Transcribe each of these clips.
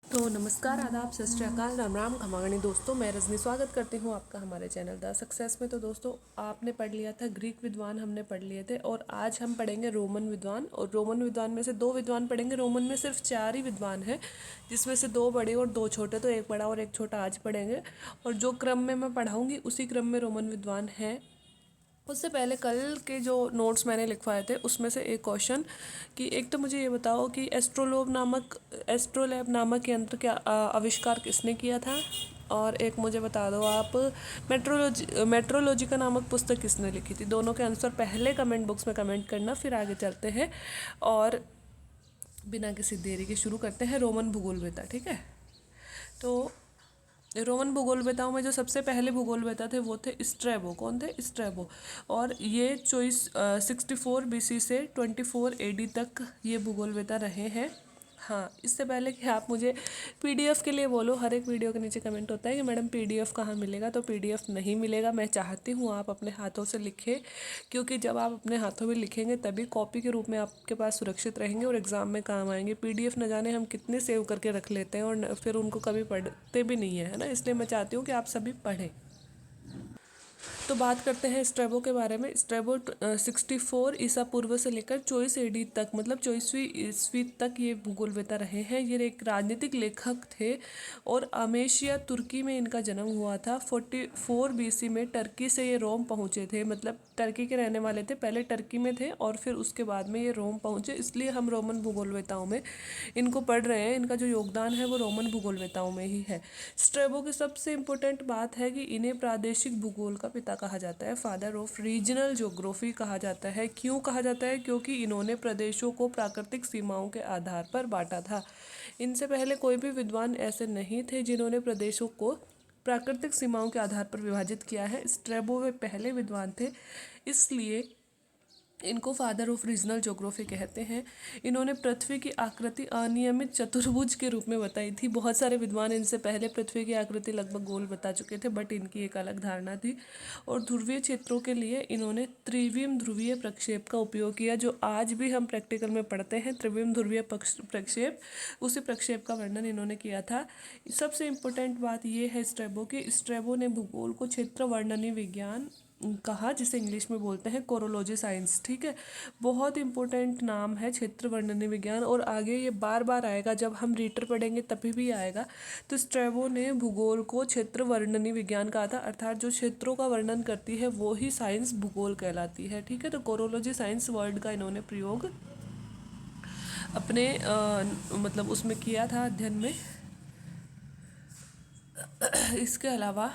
तो नमस्कार, आदाब, सत श्री अकाल, राम राम, खमागणी दोस्तों। मैं रजनी स्वागत करती हूँ आपका हमारे चैनल द सक्सेस में। तो दोस्तों, आपने पढ़ लिया था ग्रीक विद्वान, हमने पढ़ लिए थे, और आज हम पढ़ेंगे रोमन विद्वान। और रोमन विद्वान में से दो विद्वान पढ़ेंगे। रोमन में सिर्फ 4 ही विद्वान हैं, जिसमें से 2 बड़े और 2 छोटे। तो एक बड़ा और एक छोटा आज पढ़ेंगे, और जो क्रम में मैं पढ़ाऊँगी उसी क्रम में रोमन विद्वान हैं। उससे पहले कल के जो नोट्स मैंने लिखवाए थे उसमें से एक क्वेश्चन कि एक तो मुझे ये बताओ कि एस्ट्रोलैब नामक यंत्र का आविष्कार किसने किया था। और एक मुझे बता दो आप, मेट्रोलॉजिका नामक पुस्तक किसने लिखी थी। दोनों के आंसर पहले कमेंट बॉक्स में कमेंट करना, फिर आगे चलते हैं और बिना किसी देरी के शुरू करते हैं रोमन भूगोलवेता। ठीक है। तो रोमन भूगोलवेताओं में जो सबसे पहले भूगोलवेता थे वो थे स्ट्रैबो। कौन थे? स्ट्रैबो। और ये 64 BC से 24 AD तक ये भूगोलवेता रहे हैं। हाँ, इससे पहले कि आप मुझे पीडीएफ के लिए बोलो, हर एक वीडियो के नीचे कमेंट होता है कि मैडम पीडीएफ कहाँ मिलेगा। तो पीडीएफ नहीं मिलेगा। मैं चाहती हूँ आप अपने हाथों से लिखें, क्योंकि जब आप अपने हाथों में लिखेंगे तभी कॉपी के रूप में आपके पास सुरक्षित रहेंगे और एग्ज़ाम में काम आएंगे। पीडीएफ न जाने हम कितने सेव करके रख लेते हैं और फिर उनको कभी पढ़ते भी नहीं है ना। इसलिए मैं चाहती हूँ कि आप सभी पढ़ें। तो बात करते हैं स्ट्रैबो के बारे में। स्ट्रैबो 64 ईसा पूर्व से लेकर 24 AD तक, मतलब 24वीं ईस्वी तक ये भूगोलवेता रहे हैं। ये एक राजनीतिक लेखक थे और अमेशिया तुर्की में इनका जन्म हुआ था। 44 BC में टर्की से ये रोम पहुँचे थे, मतलब टर्की के रहने वाले थे। पहले टर्की में थे और फिर उसके बाद में ये रोम पहुँचे, इसलिए हम रोमन भूगोलवेताओं में इनको पढ़ रहे हैं। इनका जो योगदान है वो रोमन भूगोलवेताओं में ही है। स्ट्रैबो की सबसे इम्पोर्टेंट बात है कि इन्हें प्रादेशिक भूगोल का पिता कहा जाता है, फादर ऑफ रीजनल ज्योग्राफी कहा जाता है। क्यों कहा जाता है? क्योंकि इन्होंने प्रदेशों को प्राकृतिक सीमाओं के आधार पर बांटा था। इनसे पहले कोई भी विद्वान ऐसे नहीं थे जिन्होंने प्रदेशों को प्राकृतिक सीमाओं के आधार पर विभाजित किया है। स्ट्रैबो वे पहले विद्वान थे, इसलिए इनको फादर ऑफ रीजनल ज्योग्राफी कहते हैं। इन्होंने पृथ्वी की आकृति अनियमित चतुर्भुज के रूप में बताई थी। बहुत सारे विद्वान इनसे पहले पृथ्वी की आकृति लगभग गोल बता चुके थे, बट इनकी एक अलग धारणा थी। और ध्रुवीय क्षेत्रों के लिए इन्होंने त्रिविम ध्रुवीय प्रक्षेप का उपयोग किया, जो आज भी हम प्रैक्टिकल में पढ़ते हैं। त्रिविम ध्रुवीय प्रक्षेप, उसी प्रक्षेप का वर्णन इन्होंने किया था। सबसे इम्पोर्टेंट बात यह है स्ट्रैबो की, स्ट्रैबो ने भूगोल को क्षेत्र वर्णनी विज्ञान कहा, जिसे इंग्लिश में बोलते हैं कोरोलॉजी साइंस। ठीक है, बहुत इंपॉर्टेंट नाम है क्षेत्र वर्णनी विज्ञान, और आगे ये बार बार आएगा, जब हम रीटर पढ़ेंगे तभी भी आएगा। तो स्ट्रैबो ने भूगोल को क्षेत्र वर्णनी विज्ञान कहा था, अर्थात जो क्षेत्रों का वर्णन करती है वो ही साइंस भूगोल कहलाती है। ठीक है, तो कोरोलॉजी साइंस वर्ड का इन्होंने प्रयोग अपने मतलब उसमें किया था, अध्ययन में। इसके अलावा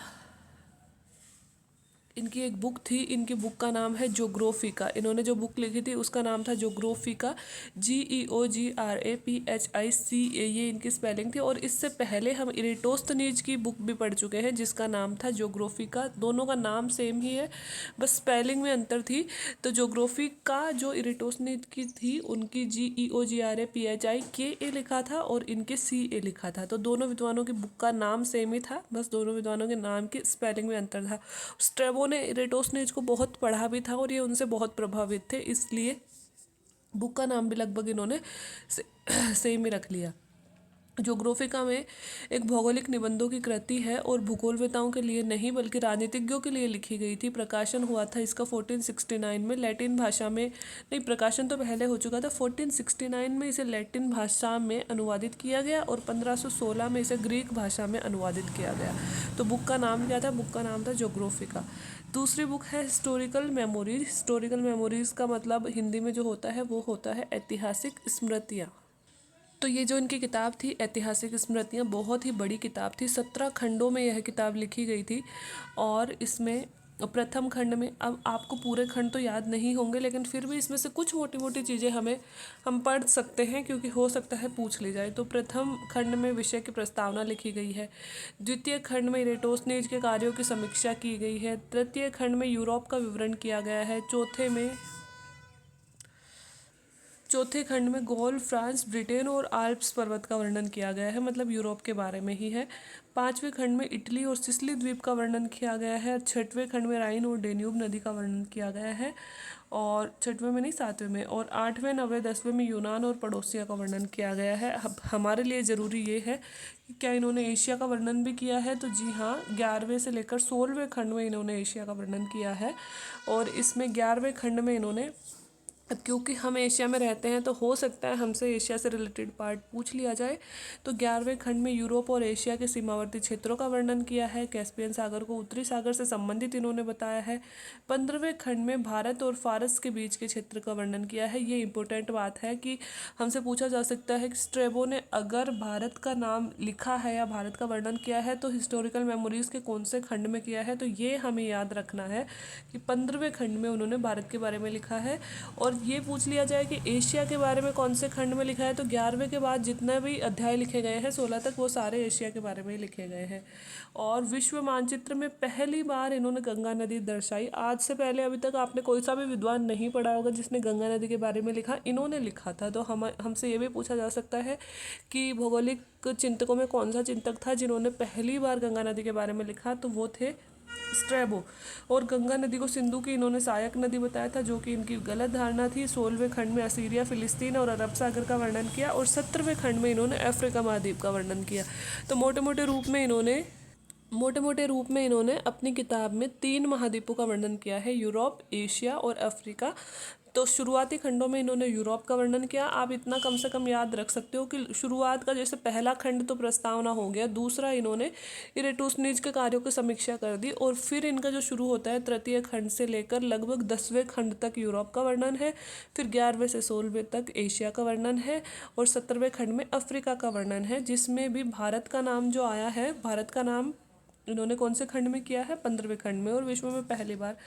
इनकी एक बुक थी, इनकी बुक का नाम है जोग्राफिका। इन्होंने जो बुक लिखी थी उसका नाम था जोग्राफिका, GEOGRAPHICA, ये इनकी स्पेलिंग थी। और इससे पहले हम इरेटोस्थनीज की बुक भी पढ़ चुके हैं जिसका नाम था जोग्राफिका। दोनों का नाम सेम ही है, बस स्पेलिंग में अंतर थी। तो जोग्राफिका जो इरेटोस्थनीज की थी उनकी GEOGRAPHICA लिखा था और इनके CA लिखा था। तो दोनों विद्वानों की बुक का नाम सेम ही था, बस दोनों विद्वानों के नाम की स्पेलिंग में अंतर था। स्ट्रैबो ने इरेटोस्थनीज को बहुत पढ़ा भी था और ये उनसे बहुत प्रभावित थे, इसलिए बुक का नाम भी लगभग इन्होंने सेम ही रख लिया। ज्योग्राफिका में एक भौगोलिक निबंधों की कृति है और भूगोलवेताओं के लिए नहीं बल्कि राजनीतिज्ञों के लिए लिखी गई थी। प्रकाशन हुआ था इसका 1469 में लैटिन भाषा में। नहीं, प्रकाशन तो पहले हो चुका था। 1469 में इसे लैटिन भाषा में अनुवादित किया गया और 1516 में इसे ग्रीक भाषा में अनुवादित किया गया। तो बुक का नाम क्या था? बुक का नाम था ज्योग्राफिका। दूसरी बुक है हिस्टोरिकल मेमोरीज। हिस्टोरिकल मेमोरीज का मतलब हिंदी में जो होता है वो होता है ऐतिहासिक स्मृतियाँ। तो ये जो इनकी किताब थी ऐतिहासिक स्मृतियाँ, बहुत ही बड़ी किताब थी। 17 खंडों में यह किताब लिखी गई थी। और इसमें प्रथम खंड में, अब आपको पूरे खंड तो याद नहीं होंगे, लेकिन फिर भी इसमें से कुछ मोटी मोटी चीज़ें हम पढ़ सकते हैं, क्योंकि हो सकता है पूछ ली जाए। तो प्रथम खंड में विषय की प्रस्तावना लिखी गई है। द्वितीय खंड में इरेटोस्थनीज के कार्यों की समीक्षा की गई है। तृतीय खंड में यूरोप का विवरण किया गया है। चौथे खंड में गॉल, फ्रांस, ब्रिटेन और आल्प्स पर्वत का वर्णन किया गया है, मतलब यूरोप के बारे में ही है। पांचवें खंड में इटली और सिसिली द्वीप का वर्णन किया गया है। छठवें खंड में राइन और डेन्यूब नदी का वर्णन किया गया है, और छठवें में नहीं, सातवें में। और आठवें, नवें, 10वें में यूनान और पड़ोसिया का वर्णन किया गया है। अब हमारे लिए ज़रूरी ये है कि क्या इन्होंने एशिया का वर्णन भी किया है, तो जी हाँ, 11वें से लेकर 16वें खंड में इन्होंने एशिया का वर्णन किया है। और इसमें 11वें खंड में इन्होंने, अब क्योंकि हम एशिया में रहते हैं तो हो सकता है हमसे एशिया से रिलेटेड पार्ट पूछ लिया जाए, तो 11वें खंड में यूरोप और एशिया के सीमावर्ती क्षेत्रों का वर्णन किया है। कैस्पियन सागर को उत्तरी सागर से संबंधित इन्होंने बताया है। 15वें खंड में भारत और फारस के बीच के क्षेत्र का वर्णन किया है। ये इंपॉर्टेंट बात है कि हमसे पूछा जा सकता है कि स्ट्रेबो ने अगर भारत का नाम लिखा है या भारत का वर्णन किया है तो हिस्टोरिकल मेमोरीज के कौन से खंड में किया है, तो ये हमें याद रखना है कि 15वें खंड में उन्होंने भारत के बारे में लिखा है। और ये पूछ लिया जाए कि एशिया के बारे में कौन से खंड में लिखा है, तो 11वें के बाद जितने भी अध्याय लिखे गए हैं 16 तक, वो सारे एशिया के बारे में ही लिखे गए हैं। और विश्व मानचित्र में पहली बार इन्होंने गंगा नदी दर्शाई। आज से पहले अभी तक आपने कोई सा भी विद्वान नहीं पढ़ा होगा जिसने गंगा नदी के बारे में लिखा, इन्होंने लिखा था। तो हमसे ये भी पूछा जा सकता है कि भौगोलिक चिंतकों में कौन सा चिंतक था जिन्होंने पहली बार गंगा नदी के बारे में लिखा, तो वो थे स्ट्रैबो। और गंगा नदी को सिंधु की इन्होंने सहायक नदी बताया था, जो कि इनकी गलत धारणा थी। 16वें खंड में असीरिया, फिलिस्तीन और अरब सागर का वर्णन किया। और 17वें खंड में इन्होंने अफ्रीका महाद्वीप का वर्णन किया। तो मोटे मोटे रूप में इन्होंने अपनी किताब में 3 महाद्वीपों का वर्णन किया है, यूरोप, एशिया और अफ्रीका। तो शुरुआती खंडों में इन्होंने यूरोप का वर्णन किया। आप इतना कम से कम याद रख सकते हो कि शुरुआत का जैसे पहला खंड तो प्रस्तावना हो गया, दूसरा इन्होंने इरेटुसनिज के कार्यों की समीक्षा कर दी, और फिर इनका जो शुरू होता है तृतीय खंड से लेकर लगभग 10वें खंड तक यूरोप का वर्णन है। फिर 11वें से 16वें तक एशिया का वर्णन है, और 17वें खंड में अफ्रीका का वर्णन है, जिसमें भी भारत का नाम जो आया है, भारत का नाम इन्होंने कौन से खंड में किया है, 15वें खंड में। और विश्व में पहली बार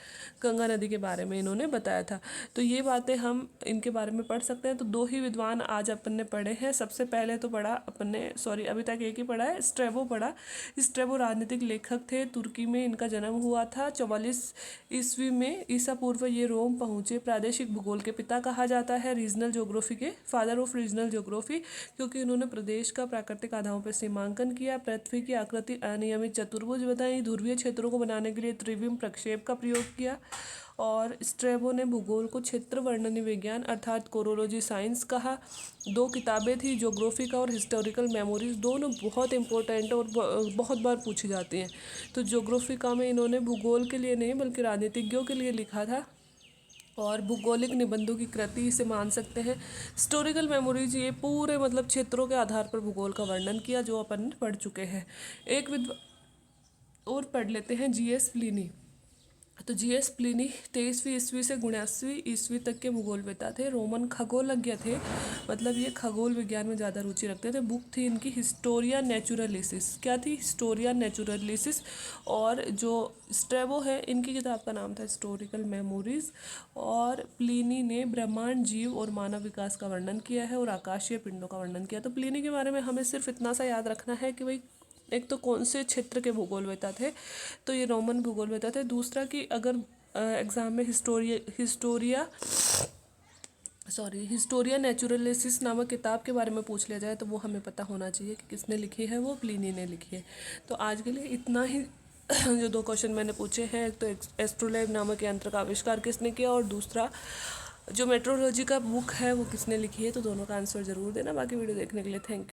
गंगा नदी के बारे में इन्होंने बताया था। तो ये बातें हम इनके बारे में पढ़ सकते हैं। तो 2 ही विद्वान आज अपन ने पढ़े हैं। सबसे पहले तो पढ़ा अपन ने, सॉरी अभी तक एक ही पढ़ा है, स्ट्रैबो पढ़ा। स्ट्रैबो राजनीतिक लेखक थे, तुर्की में इनका जन्म हुआ था। 44 ईस्वी में ईसा पूर्व ये रोम पहुँचे। प्रादेशिक भूगोल के पिता कहा जाता है, रीजनल ज्योग्राफी के फादर ऑफ रीजनल ज्योग्राफी, क्योंकि उन्होंने प्रदेश का प्राकृतिक आधारों पर सीमांकन किया। पृथ्वी की आकृति अनियमित चतुर्भुज बताई। ध्रुवीय क्षेत्रों को बनाने के लिए त्रिविम प्रक्षेप का प्रयोग किया। और स्ट्रैबो ने भूगोल को क्षेत्र वर्णनी विज्ञान अर्थात कोरोलॉजी साइंस कहा। 2 किताबें थी, ज्योग्राफिका और हिस्टोरिकल मेमोरीज, दोनों बहुत इंपॉर्टेंट और बहुत बार पूछी जाती हैं। तो ज्योग्राफिका में इन्होंने भूगोल के लिए नहीं बल्कि राजनीतिज्ञों के लिए लिखा था, और भूगोलिक निबंधों की कृति इसे मान सकते हैं। हिस्टोरिकल मेमोरीज ये पूरे मतलब क्षेत्रों के आधार पर भूगोल का वर्णन किया, जो अपन पढ़ चुके हैं। एक और पढ़ लेते हैं, जीएस प्लिनी। तो जीएस प्लिनी 23वीं ईस्वी से 79वीं ईस्वी तक के भूगोलवेता थे, रोमन खगोलज्ञ थे, मतलब ये खगोल विज्ञान में ज़्यादा रुचि रखते थे। बुक थी इनकी हिस्टोरिया नेचुरलिसिस। क्या थी? हिस्टोरिया नेचुरलिसिस। और जो स्ट्रैबो है, इनकी किताब का नाम था हिस्टोरिकल मेमोरीज। और प्लिनी ने ब्रह्मांड, जीव और मानव विकास का वर्णन किया है, और आकाशीय पिंडों का वर्णन किया। तो प्लिनी के बारे में हमें सिर्फ इतना सा याद रखना है कि भाई एक तो कौन से क्षेत्र के भूगोलवेता थे, तो ये रोमन भूगोलवेता थे। दूसरा कि अगर एग्ज़ाम में हिस्टोरिया नेचुरलिसिस नामक किताब के बारे में पूछ लिया जाए तो वो हमें पता होना चाहिए कि किसने लिखी है, वो प्लिनी ने लिखी है। तो आज के लिए इतना ही। जो 2 क्वेश्चन मैंने पूछे हैं, एक तो एस्ट्रोलैब नामक यंत्र का आविष्कार किसने किया, और दूसरा जो मेट्रोलॉजी का बुक है वो किसने लिखी है, तो दोनों का आंसर ज़रूर देना। बाकी वीडियो देखने के लिए थैंक यू।